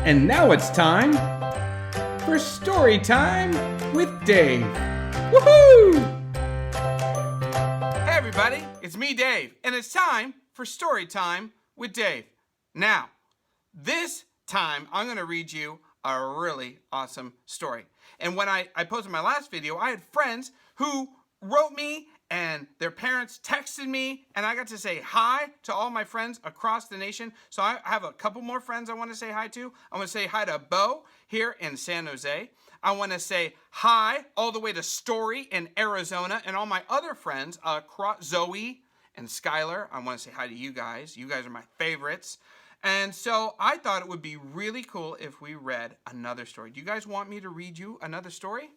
And now it's time for Story Time with Dave. Woohoo! Hey everybody, it's me, Dave, and it's time for Story Time with Dave. Now, this time I'm going to read you a really awesome story. And when I posted my last video, I had friends who wrote me and their parents texted me, and I got to say hi to all my friends across the nation. So I have a couple more friends I want to say hi to. I want to say hi to Bo here in San Jose. I want to say hi all the way to Story in Arizona, and all my other friends, Zoe and Skylar. I want to say hi to you guys. You guys are my favorites. And so I thought it would be really cool if we read another story. Do you guys want me to read you another story?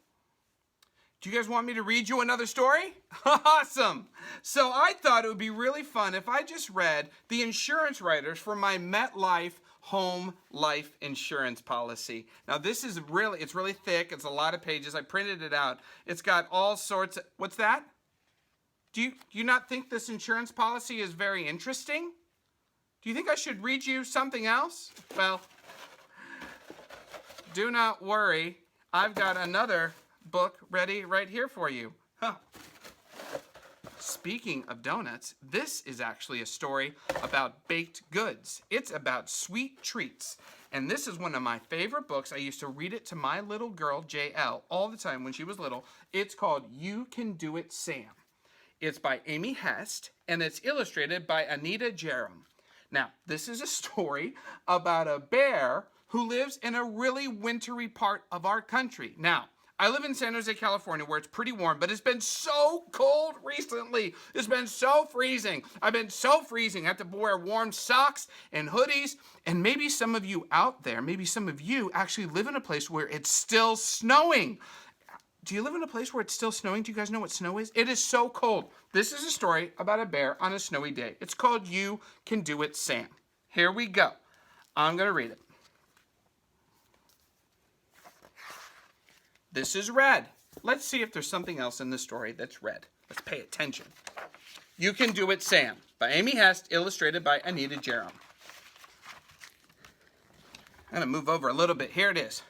Do you guys want me to read you another story? Awesome! So I thought it would be really fun if I just read the insurance writers for my MetLife home life insurance policy. Now this is it's really thick. It's a lot of pages. I printed it out. It's got all sorts of, what's that? Do you not think this insurance policy is very interesting? Do you think I should read you something else? Well, do not worry. I've got another book ready right here for you. Huh. Speaking of donuts, this is actually a story about baked goods. It's about sweet treats. And this is one of my favorite books. I used to read it to my little girl, JL, all the time when she was little. It's called You Can Do It, Sam. It's by Amy Hest, and it's illustrated by Anita Jeram. Now, this is a story about a bear who lives in a really wintry part of our country. Now, I live in San Jose, California, where it's pretty warm, but it's been so cold recently. It's been so freezing. I've been so freezing. I have to wear warm socks and hoodies. And maybe some of you out there, maybe some of you actually live in a place where it's still snowing. Do you live in a place where it's still snowing? Do you guys know what snow is? It is so cold. This is a story about a bear on a snowy day. It's called You Can Do It, Sam. Here we go. I'm going to read it. This is red. Let's see if there's something else in the story that's red. Let's pay attention. You Can Do It, Sam, by Amy Hest, illustrated by Anita Jeram. I'm going to move over a little bit. Here it is.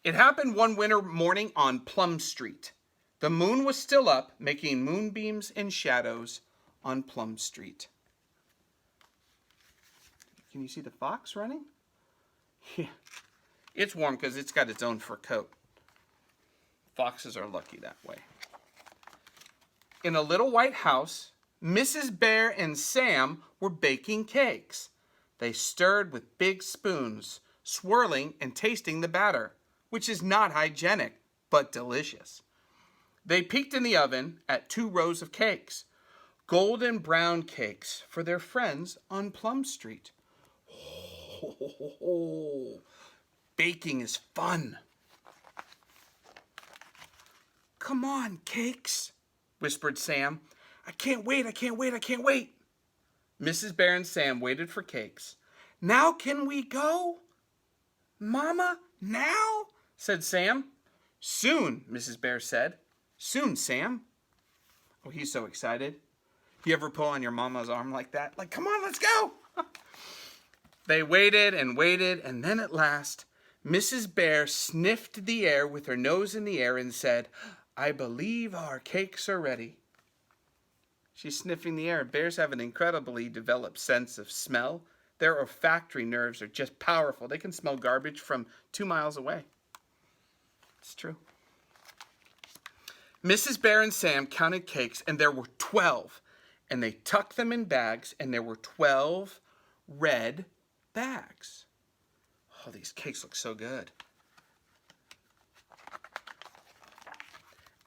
It happened one winter morning on Plum Street. The moon was still up, making moonbeams and shadows on Plum Street. Can you see the fox running? Yeah. It's warm because it's got its own fur coat. Foxes are lucky that way. In a little white house, Mrs. Bear and Sam were baking cakes. They stirred with big spoons, swirling and tasting the batter, which is not hygienic, but delicious. They peeked in the oven at 2 rows of cakes, golden brown cakes for their friends on Plum Street. Oh, baking is fun. Come on, cakes, whispered Sam. I can't wait, I can't wait, I can't wait. Mrs. Bear and Sam waited for cakes. Now can we go? Mama, now? Said Sam. Soon, Mrs. Bear said. Soon, Sam. Oh, he's so excited. You ever pull on your mama's arm like that? Like, come on, let's go. They waited, and then at last, Mrs. Bear sniffed the air with her nose in the air and said, I believe our cakes are ready. She's sniffing the air. Bears have an incredibly developed sense of smell. Their olfactory nerves are just powerful. They can smell garbage from 2 miles away. It's true. Mrs. Bear and Sam counted cakes, and there were 12. And they tucked them in bags, and there were 12 red bags. Oh, these cakes look so good.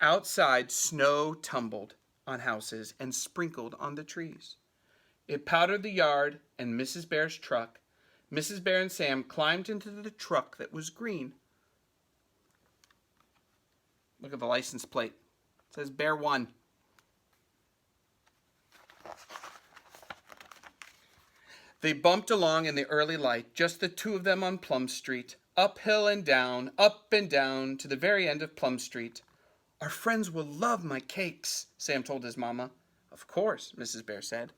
Outside, snow tumbled on houses and sprinkled on the trees. It powdered the yard and Mrs. Bear's truck. Mrs. Bear and Sam climbed into the truck that was green. Look at the license plate. It says Bear 1. They bumped along in the early light, just the 2 of them on Plum Street, uphill and down, up and down, to the very end of Plum Street. Our friends will love my cakes, Sam told his mama. Of course, Mrs. Bear said.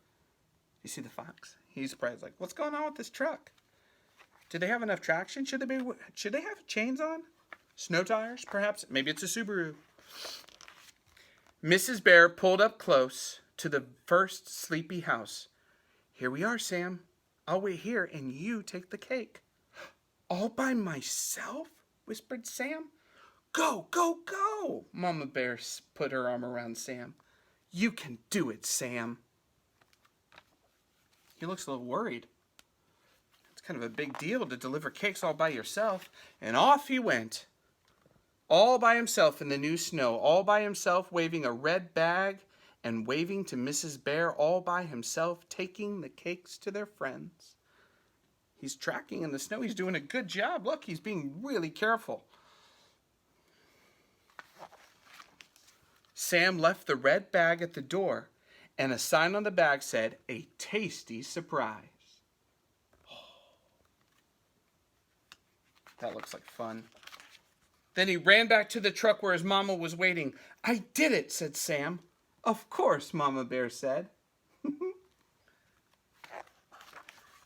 You see the fox? He's surprised, like, what's going on with this truck? Do they have enough traction? Should they have chains on? Snow tires, perhaps? Maybe it's a Subaru. Mrs. Bear pulled up close to the first sleepy house. Here we are, Sam. I'll wait here and you take the cake. All by myself? Whispered Sam. Go, go, go! Mama Bear put her arm around Sam. You can do it, Sam. He looks a little worried. It's kind of a big deal to deliver cakes all by yourself. And off he went. All by himself in the new snow. All by himself, waving a red bag and waving to Mrs. Bear. All by himself, taking the cakes to their friends. He's tracking in the snow. He's doing a good job. Look, he's being really careful. Sam left the red bag at the door, and a sign on the bag said, "A tasty surprise." Oh, that looks like fun. Then he ran back to the truck where his mama was waiting. I did it, said Sam. Of course, Mama Bear said.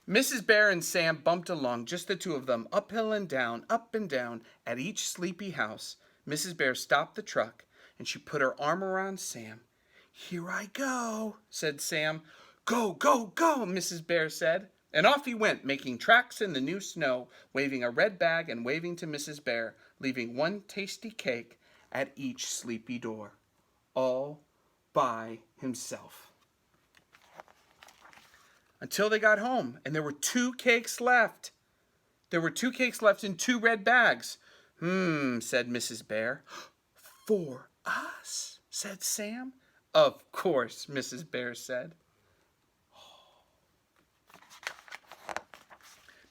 Mrs. Bear and Sam bumped along, just the two of them, uphill and down, up and down, at each sleepy house. Mrs. Bear stopped the truck, and she put her arm around Sam. Here I go, said Sam. Go, go, go, Mrs. Bear said. And off he went, making tracks in the new snow, waving a red bag and waving to Mrs. Bear, leaving one tasty cake at each sleepy door, all by himself. Until they got home, and there were 2 cakes left. There were 2 cakes left in 2 red bags. Said Mrs. Bear. For us, said Sam. Of course, Mrs. Bear said.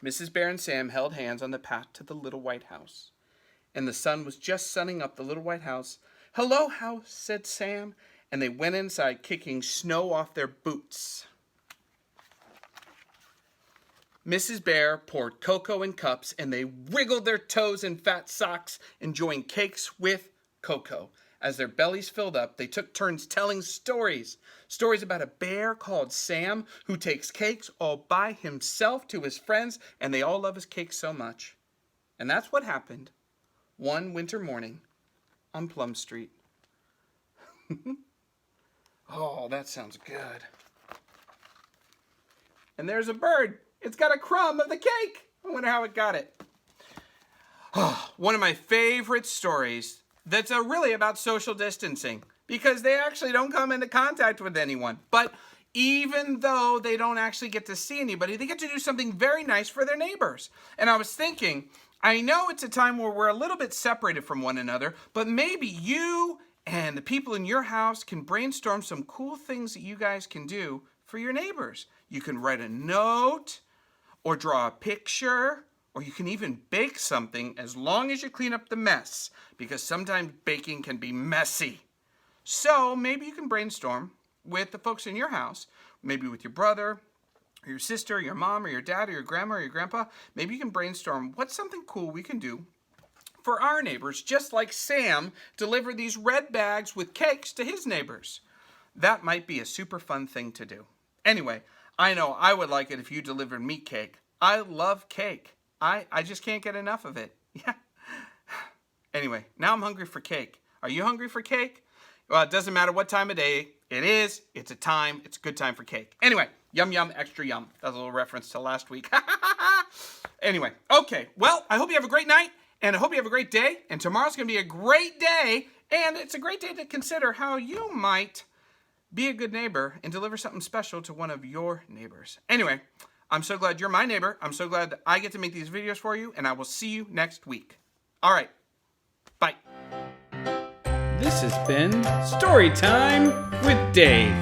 Mrs. Bear and Sam held hands on the path to the little white house. And the sun was just sunning up the little white house. Hello, house, said Sam. And they went inside, kicking snow off their boots. Mrs. Bear poured cocoa in cups, and they wriggled their toes in fat socks, enjoying cakes with cocoa. As their bellies filled up, they took turns telling stories. Stories about a bear called Sam who takes cakes all by himself to his friends, and they all love his cakes so much. And that's what happened one winter morning on Plum Street. Oh, that sounds good. And there's a bird. It's got a crumb of the cake. I wonder how it got it. Oh, one of my favorite stories that's really about social distancing, because they actually don't come into contact with anyone. But even though they don't actually get to see anybody, they get to do something very nice for their neighbors. And I was thinking, I know it's a time where we're a little bit separated from one another, but maybe you and the people in your house can brainstorm some cool things that you guys can do for your neighbors. You can write a note, or draw a picture, or you can even bake something, as long as you clean up the mess, because sometimes baking can be messy. So maybe you can brainstorm with the folks in your house, maybe with your brother, or your sister, or your mom, or your dad, or your grandma, or your grandpa. Maybe you can brainstorm what's something cool we can do for our neighbors, just like Sam delivered these red bags with cakes to his neighbors. That might be a super fun thing to do. Anyway, I know I would like it if you delivered me cake. I love cake. I just can't get enough of it. Yeah. Anyway, now I'm hungry for cake. Are you hungry for cake? Well, it doesn't matter what time of day it is. It's a good time for cake. Anyway, yum, yum, extra yum. That's a little reference to last week. Anyway, okay. Well, I hope you have a great night, and I hope you have a great day. And tomorrow's going to be a great day, and it's a great day to consider how you might be a good neighbor and deliver something special to one of your neighbors. Anyway, I'm so glad you're my neighbor. I'm so glad that I get to make these videos for you, and I will see you next week. All right. Bye. This has been Storytime with Dave.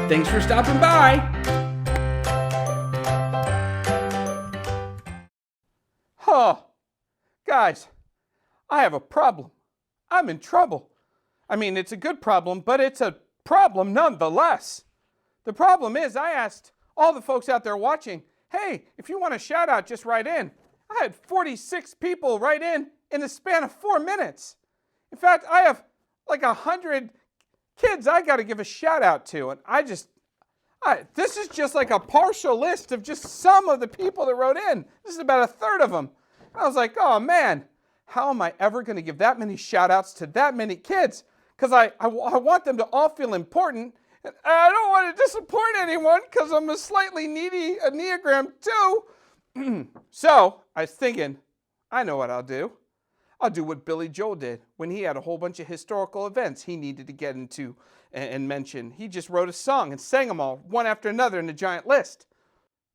Thanks for stopping by. Guys, I have a problem. I'm in trouble. I mean, it's a good problem, but it's a problem nonetheless. The problem is, I asked all the folks out there watching, hey, if you want a shout out, just write in. I had 46 people write in the span of 4 minutes. In fact, I have like 100 kids I got to give a shout out to, and I This is just like a partial list of just some of the people that wrote in. This is about a third of them. I was like, oh man, how am I ever going to give that many shout outs to that many kids? Because I want them to all feel important. And I don't want to disappoint anyone because I'm a slightly needy Enneagram too. So I was thinking, I know what I'll do. I'll do what Billy Joel did when he had a whole bunch of historical events he needed to get into and mention. He just wrote a song and sang them all one after another in a giant list.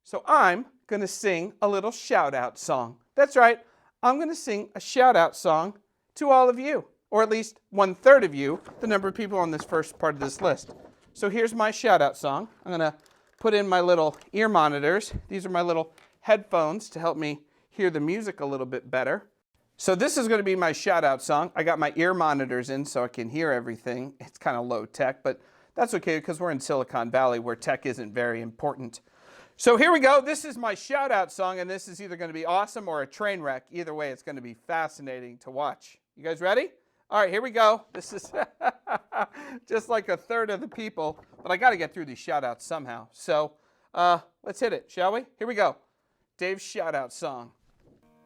So I'm going to sing a little shout out song. That's right. I'm going to sing a shout out song to all of you, or at least 1/3 of you, the number of people on this first part of this list. So here's my shout out song. I'm going to put in my little ear monitors. These are my little headphones to help me hear the music a little bit better. So this is going to be my shout out song. I got my ear monitors in so I can hear everything. It's kind of low tech, but that's okay because we're in Silicon Valley where tech isn't very important. So here we go. This is my shout out song, and this is either going to be awesome or a train wreck. Either way, it's going to be fascinating to watch. You guys ready? All right, here we go. This is just like a third of the people, but I got to get through these shout outs somehow. So let's hit it, shall we? Here we go. Dave's shout out song.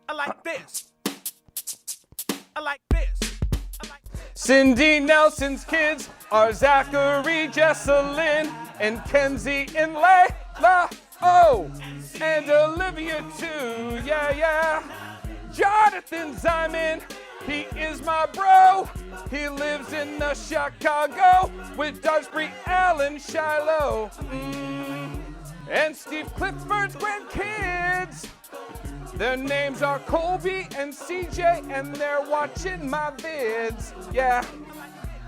I like this. I like this. I like this. Cindy Nelson's kids are Zachary, Jesselyn, and Kenzie and Layla. Oh, and Olivia too. Yeah, yeah. Jonathan Zyman, he is my bro. He lives in Chicago with Darsbury, Allen, Shiloh. And Steve Clifford's grandkids. Their names are Colby and CJ, and they're watching my vids. Yeah.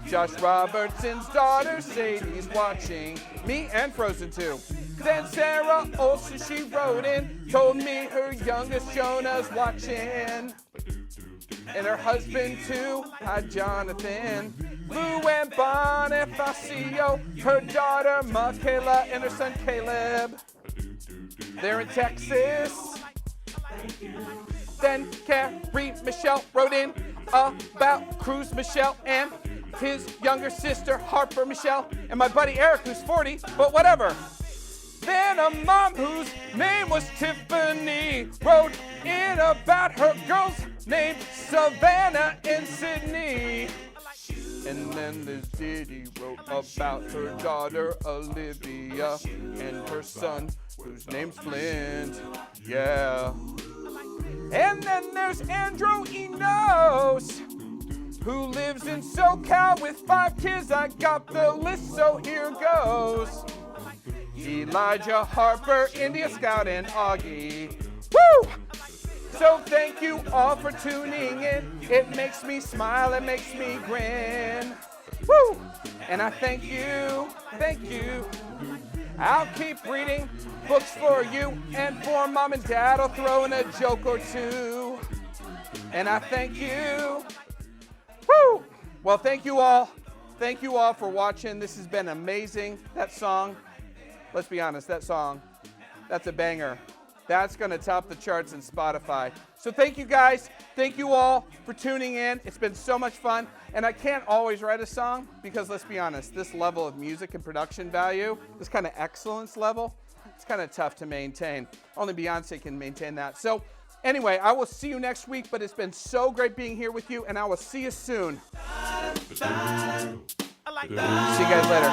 Josh Robertson's daughter Sadie's watching me and Frozen 2. Then Sarah Olsen, she wrote in, told me her youngest Jonah's watching. And her husband too, hi Jonathan. Lou and Bonifacio, her daughter Michaela, and her son Caleb. They're in Texas. Then Carrie Michelle wrote in about Cruz Michelle and his younger sister Harper Michelle, and my buddy Eric who's 40, but whatever. Then a mom whose name was Tiffany wrote in about her girls named Savannah and Sydney. And then Liz Diddy wrote about her daughter Olivia and her son whose name's Flint. Yeah. And then there's Andrew Enos, who lives in SoCal with 5 kids. I got the list, so here goes. Elijah Harper, India Scout, and Augie. Woo! So thank you all for tuning in. It makes me smile, it makes me grin. Woo! And I thank you. I'll keep reading books for you, and for Mom and Dad I'll throw in a joke or two. And I thank you. Woo! Well, thank you all. Thank you all for watching. This has been amazing. That song, let's be honest, that song, that's a banger. That's going to top the charts in Spotify. So thank you guys. Thank you all for tuning in. It's been so much fun. And I can't always write a song because, let's be honest, this level of music and production value, this kind of excellence level, it's kind of tough to maintain. Only Beyonce can maintain that. So anyway, I will see you next week, but it's been so great being here with you, and I will see you soon. See you guys later.